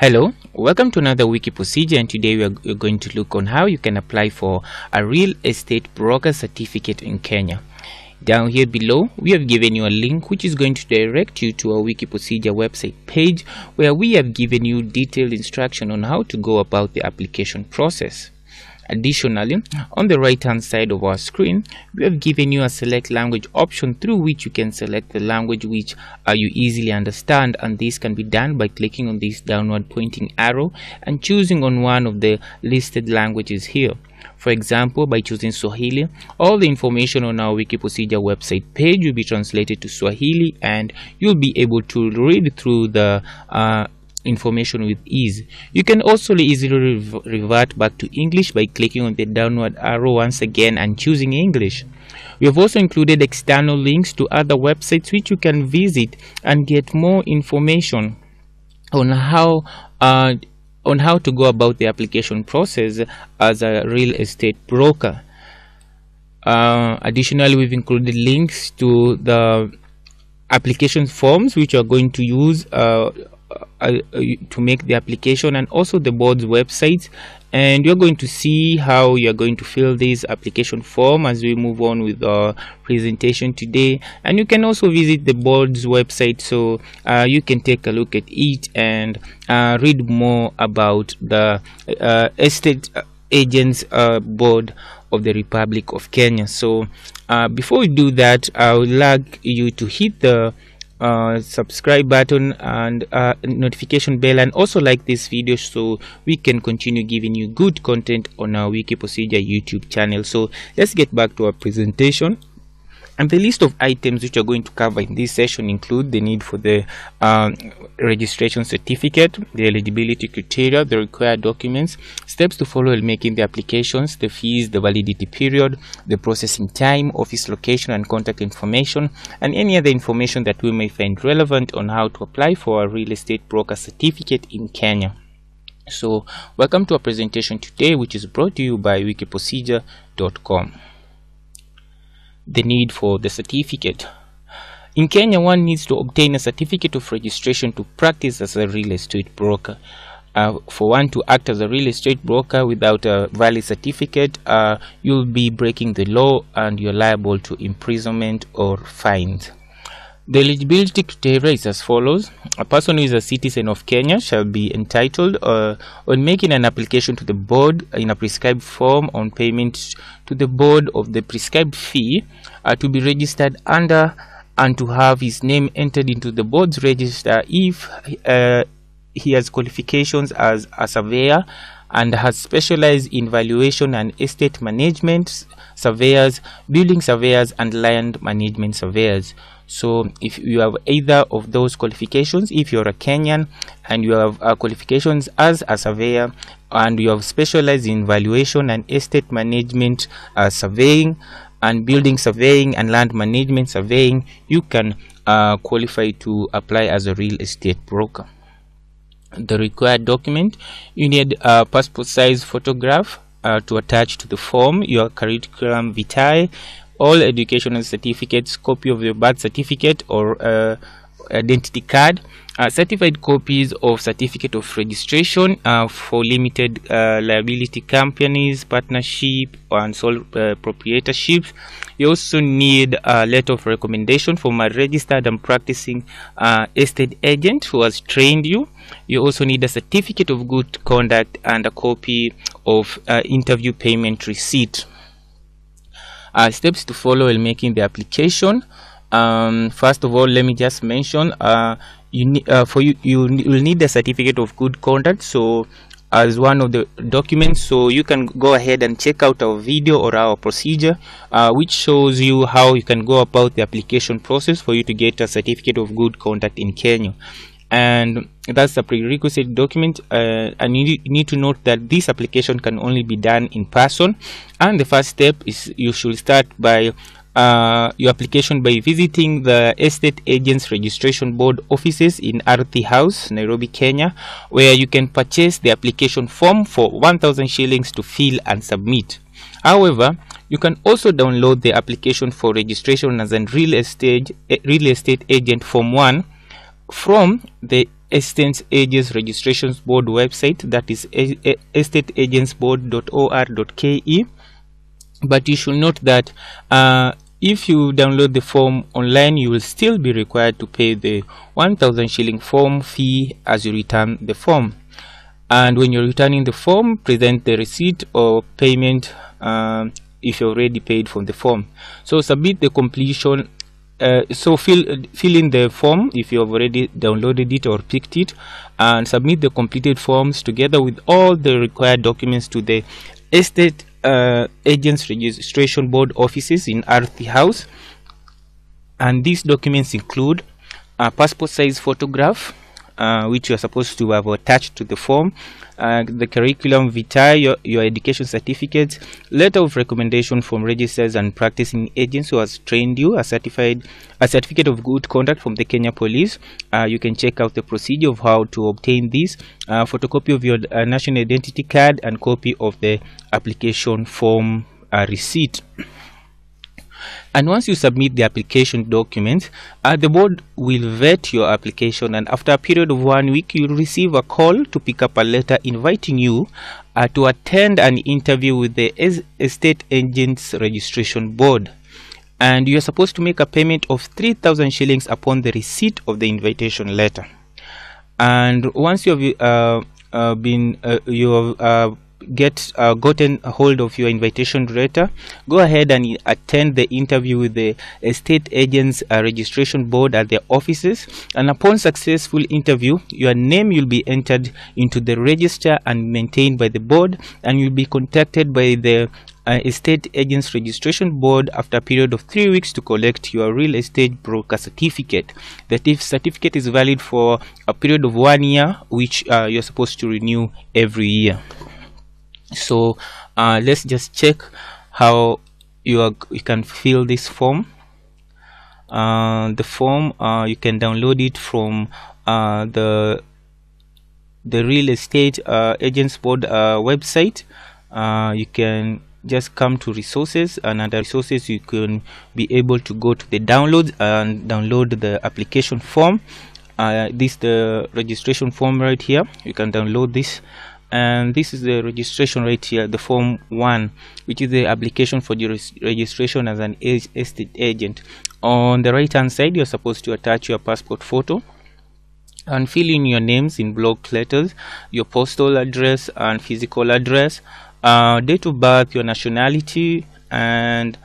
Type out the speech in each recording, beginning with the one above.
Hello, welcome to another wiki procedure, and today we are going to look on how you can apply for a real estate broker certificate in Kenya. Down here below, we have given you a link which is going to direct you to our wiki procedure website page, where we have given you detailed instruction on how to go about the application process. Additionally, on the right hand side of our screen, we have given you a select language option through which you can select the language which you easily understand, and this can be done by clicking on this downward pointing arrow and choosing on one of the listed languages here. For example, by choosing Swahili, all the information on our wiki procedure website page will be translated to Swahili, and you'll be able to read through the information with ease. You can also easily revert back to English by clicking on the downward arrow once again and choosing English. We have also included external links to other websites which you can visit and get more information on how to go about the application process as a real estate broker. Additionally, we've included links to the application forms which you are going to use to make the application, and also the board's websites, and you're going to see how you're going to fill this application form as we move on with our presentation today. And you can also visit the board's website, so you can take a look at it and read more about the estate agents board of the Republic of Kenya. So before we do that, I would like you to hit the subscribe button and notification bell, and also like this video so we can continue giving you good content on our wiki procedure YouTube channel. So let's get back to our presentation. And the list of items which are going to cover in this session include the need for the registration certificate, the eligibility criteria, the required documents, steps to follow in making the applications, the fees, the validity period, the processing time, office location and contact information, and any other information that we may find relevant on how to apply for a real estate broker certificate in Kenya. So welcome to our presentation today, which is brought to you by wikiprocedure.com. The need for the certificate. In Kenya, one needs to obtain a certificate of registration to practice as a real estate broker. For one to act as a real estate broker without a valid certificate, you'll be breaking the law and you're liable to imprisonment or fines. The eligibility criteria is as follows. A person who is a citizen of Kenya shall be entitled on making an application to the board in a prescribed form on payment to the board of the prescribed fee to be registered under and to have his name entered into the board's register if he has qualifications as a surveyor and has specialized in valuation and estate management surveyors, building surveyors and land management surveyors. So if you have either of those qualifications, if you're a Kenyan and you have qualifications as a surveyor and you have specialized in valuation and estate management surveying and building surveying and land management surveying, you can qualify to apply as a real estate broker. The required document: you need a passport size photograph to attach to the form, your curriculum vitae, all educational certificates, copy of your birth certificate or identity card, certified copies of certificate of registration for limited liability companies, partnership and sole proprietorships. You also need a letter of recommendation from a registered and practicing estate agent who has trained you. You also need a certificate of good conduct and a copy of interview payment receipt. Steps to follow in making the application. First of all, let me just mention you will need a certificate of good conduct so as one of the documents. So you can go ahead and check out our video or our procedure which shows you how you can go about the application process for you to get a certificate of good conduct in Kenya. And that's a prerequisite document, and you need to note that this application can only be done in person. And the first step is you should start by your application by visiting the Estate Agents Registration Board offices in Ardhi House, Nairobi, Kenya, where you can purchase the application form for 1,000 shillings to fill and submit. However, you can also download the application for registration as a real estate agent form 1 from the Estate Agents Registration Board website, that is estateagentsboard.or.ke. but you should note that if you download the form online, you will still be required to pay the 1,000 shilling form fee as you return the form. And when you're returning the form, present the receipt or payment if you already paid for the form. So submit the completion. So fill in the form if you have already downloaded it or picked it, and submit the completed forms together with all the required documents to the Estate Agents Registration Board offices in Arthi House. And these documents include a passport size photograph, which you are supposed to have attached to the form, the curriculum vitae, your education certificate, letter of recommendation from registered and practicing agents who has trained you, a certificate of good conduct from the Kenya Police. You can check out the procedure of how to obtain this, photocopy of your national identity card, and copy of the application form receipt. And once you submit the application documents, the board will vet your application, and after a period of 1 week, you'll receive a call to pick up a letter inviting you to attend an interview with the Estate Agents Registration Board. And you are supposed to make a payment of 3,000 shillings upon the receipt of the invitation letter. And once you have gotten a hold of your invitation letter, go ahead and attend the interview with the Estate Agents Registration Board at their offices. And upon successful interview, your name will be entered into the register and maintained by the board, and you'll be contacted by the Estate Agents Registration Board after a period of 3 weeks to collect your real estate broker certificate. The certificate is valid for a period of 1 year, which you're supposed to renew every year. So let's just check how you can fill this form. The form, you can download it from the Real Estate Agents Board website. You can just come to resources, and under resources you can be able to go to the downloads and download the application form. This is the registration form right here. You can download this, and this is the registration right here, the form 1, which is the application for the registration as an estate agent. On the right hand side, you're supposed to attach your passport photo and fill in your names in block letters, your postal address and physical address, date of birth, your nationality, and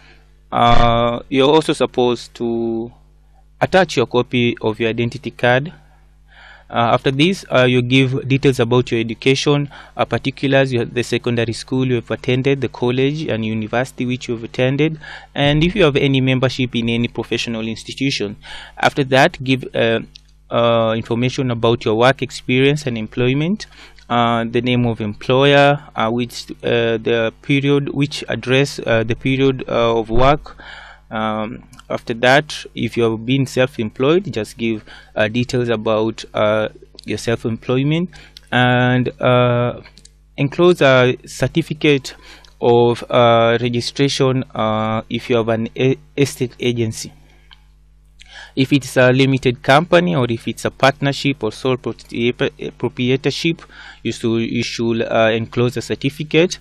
you're also supposed to attach your copy of your identity card. After this, you give details about your education, particulars, the secondary school you have attended, the college and university which you have attended, and if you have any membership in any professional institution. After that, give information about your work experience and employment, the name of employer, the period, which address, the period of work. After that, if you have been self-employed, just give details about your self-employment, and enclose a certificate of registration if you have an estate agency. If it's a limited company, or if it's a partnership or sole proprietorship, you should enclose a certificate.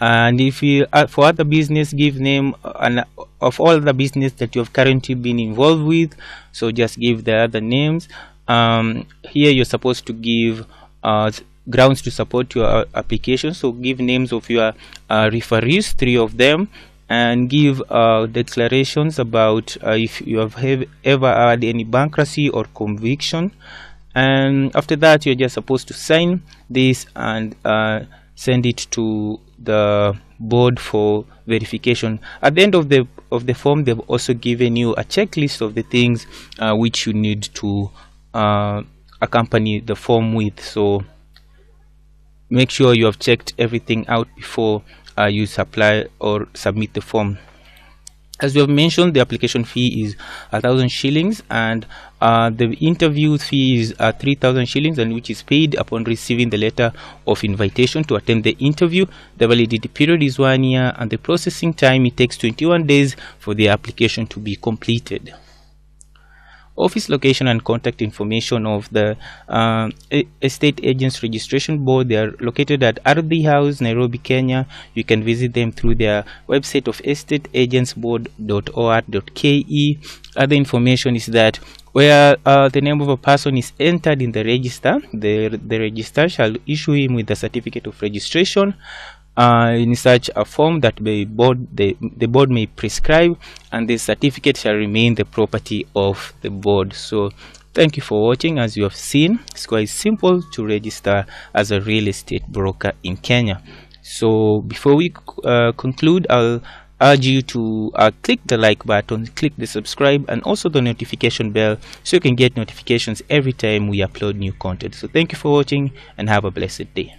And if you for other business, give name of all the business that you have currently been involved with, so just give the other names. Here you're supposed to give grounds to support your application, so give names of your referees, 3 of them, and give declarations about if you have ever had any bankruptcy or conviction. And after that, you're just supposed to sign this and send it to the board for verification. At the end of the form, they've also given you a checklist of the things which you need to accompany the form with. So make sure you have checked everything out before you supply or submit the form. As we have mentioned, the application fee is 1,000 shillings, and the interview fee is 3,000 shillings, and which is paid upon receiving the letter of invitation to attend the interview. The validity period is 1 year, and the processing time, it takes 21 days for the application to be completed. office location and contact information of the Estate Agents Registration Board. They are located at Ardhi House, Nairobi, Kenya. You can visit them through their website of estateagentsboard.or.ke. Other information is that where the name of a person is entered in the register, the registrar shall issue him with a certificate of registration in such a form that the board may prescribe, and the certificate shall remain the property of the board. So thank you for watching. As you have seen, it's quite simple to register as a real estate broker in Kenya. So before we conclude, I'll urge you to click the like button, click the subscribe, and also the notification bell so you can get notifications every time we upload new content. So thank you for watching and have a blessed day.